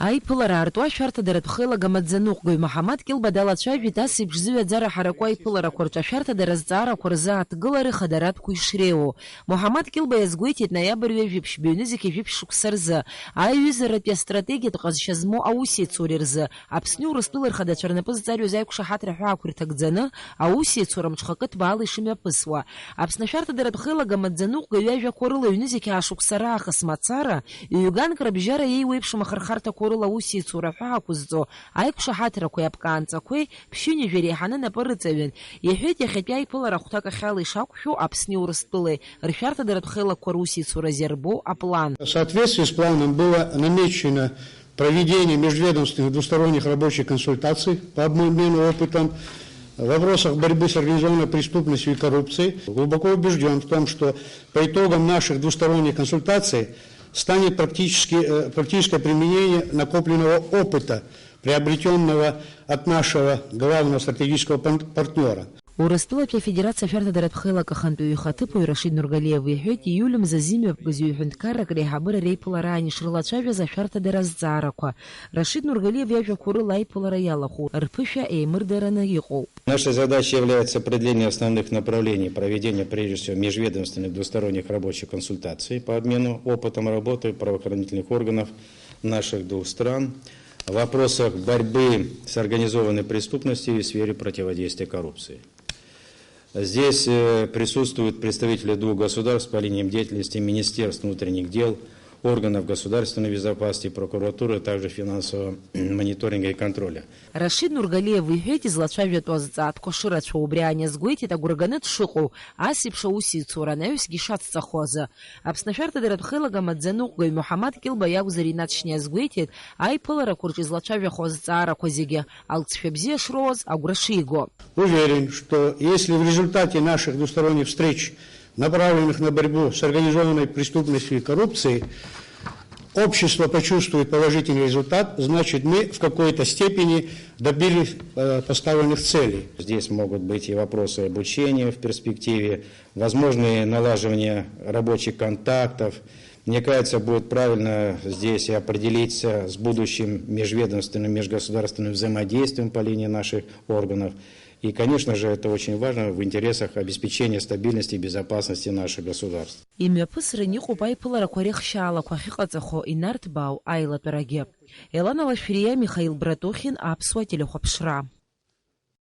Аиԥылара арту ашәарҭадаратә хеилагама Ӡануҟәгаҩ Моҳаммад Килба далацәажәеит ас еиԥш зыҩаӡара ҳараку аиԥыларақәа рҿы ашәарҭадара зҵаарақәа рзы аҭгылареи хадаратәқәа ишреиуоу. Моҳаммад Килба иазгәеиҭеит ноиабр ҩажәеиԥшь быҩнызқь жәиԥшь шықәса рзы аиҩызаратәи астратегиатә ҟазшьа змоу аусеицуреи рзы Аԥсни Урыстәылеи рхадацәа рнапы зҵарҩыз аиқәшаҳаҭра ҳәаақәа ирҭагӡаны аусеицура мҽхакы ҭбаала ишымҩаԥысуа. Аԥсны ашәарҭадаратә хеилагама Ӡануҟәгаҩ иажәақәа рыла ҩнызқь аашықәса раахыс мацара ҩ-Юганк рыбжьара еиуеиԥшым ахырхарҭақәа рыла аусеицура ҳәаақәа зҵо аиқәшаҳаҭрақәеи апкаанҵақәеи ԥшьынҩажәа реиҳаны напы рыҵаҩын. Иҳәеит иахьатәи аиԥылара хәҭак ахьала ишақәшәо Аԥсни Урыстәылеи ршәарҭадаратә хеилагақәа русеицура зиарбоу аплан. В соответствии с планом было намечено проведение межведомственных двусторонних рабочих консультаций по обмену опытом в вопросах борьбы с организованной преступностью и коррупцией. Глубоко убежден в том, что по итогам наших двусторонних консультаций станет практическое применение накопленного опыта, приобретенного от нашего главного стратегического партнера. Урыстәылатәи афедерациа ашәарҭадаратә хеилак ахантәаҩы ихаҭыԥуаҩ Рашид Нургалиев иҳәеит ииуль мза зимҩаԥгаз ҩ-ҳәынҭқаррак реиҳабыра реиԥылараан ишрылацәажәаз ашәарҭадара зҵаарақәа. Рашид Нургалиев иажәақәа рыла аиԥылара иалахәу рԥышәа еимырдараны иҟоуп. Наша задача является определение основных направлений проведения, прежде всего, межведомственных двусторонних рабочих консультаций по обмену опытом работы правоохранительных органов наших двух стран в вопросах борьбы с организованной преступностью и в сфере противодействия коррупции. Здесь присутствуют представители двух государств по линиям деятельности Министерств внутренних дел, органов государственной безопасности, прокуратуры, а также финансового мониторинга и контроля. Рашид Нургалиев иҳәеит излацәажәатәу азҵаатәқәа шырацәоу убри аниазгәеиҭеит агәырганы дшыҟоу ас еиԥш аусеицура анаҩсгьы ишацҵахо азы. Аԥсны ашәарҭадаратә хеилагама Ӡануҟәгаҩ Моҳаммад Килба иакәзар инаҵшьны иазгәеиҭеит аиԥыларақәа рҿы излацәажәахо азҵаарақәа зегьы алҵшәа бзиа шроуаз агәра шиго. Уверен, что если в результате наших двусторонних встреч, направленных на борьбу с организованной преступностью и коррупцией, общество почувствует положительный результат, значит, мы в какой-то степени добились поставленных целей. Здесь могут быть и вопросы обучения в перспективе, возможные налаживание рабочих контактов. Мне кажется, будет правильно здесь определиться с будущим межведомственным, межгосударственным взаимодействием по линии наших органов. И, конечно же, это очень важно в интересах обеспечения стабильности и безопасности наших государств. Имҩаԥысран иҟоуп аиԥыларақәа реихшьаалақәа ахьыҟаҵахо инарҭбаау аилатәарагьы. Елана Лашәриа, Михаил Братухин, Аԥсуа телехәаԥшра.